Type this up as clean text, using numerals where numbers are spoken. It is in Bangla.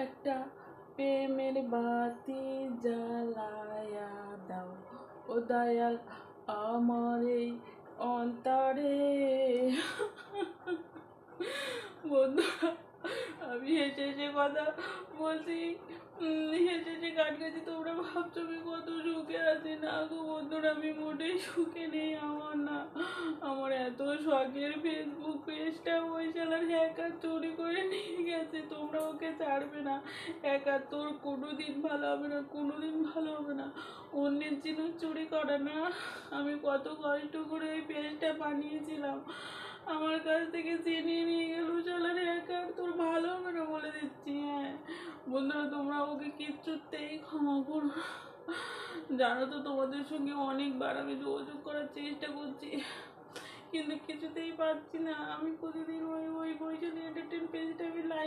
একটা প্রেমের বাতি জ্বালায়া দাও ও দয়াল আমার এই অন্তরে। বন্ধুরা, আমি হেসে হেসে কথা বলছি, হেসে হেসে গান গাইছি, তোমরা ভাবছো আমি কত সুখে আছি। না গো বন্ধুরা, আমি মোটেই সুখে নেই। আমার এত শখের ফেসবুক পেজটা ওই শালার হ্যাকার চুরি করে নিয়ে গেছে। তোমরা ওকে ছাড়বে না। হ্যাকার তোর কোনোদিন ভালো হবে না, কোনোদিন ভালো হবে না। অন্যের জিনিস চুরি করে না। আমি কত কষ্ট করে ওই পেজটা বানিয়েছিলাম, আমার কাছ থেকে চিনিয়ে নিয়ে গেল শালার হ্যাকার। তোর ভালো হবে না বলে দিচ্ছি। হ্যাঁ বন্ধুরা, তোমরা ওকে কিচ্ছুতেই ক্ষমা করো না। জানো তো, তোমাদের সঙ্গে অনেকবার আমি যোগাযোগ করার চেষ্টা করছি, কিন্তু কিছুতেই পারছি না। আমি প্রতিদিন ওই বৈশালী এন্টারটেন পেজটা আমি লাইভ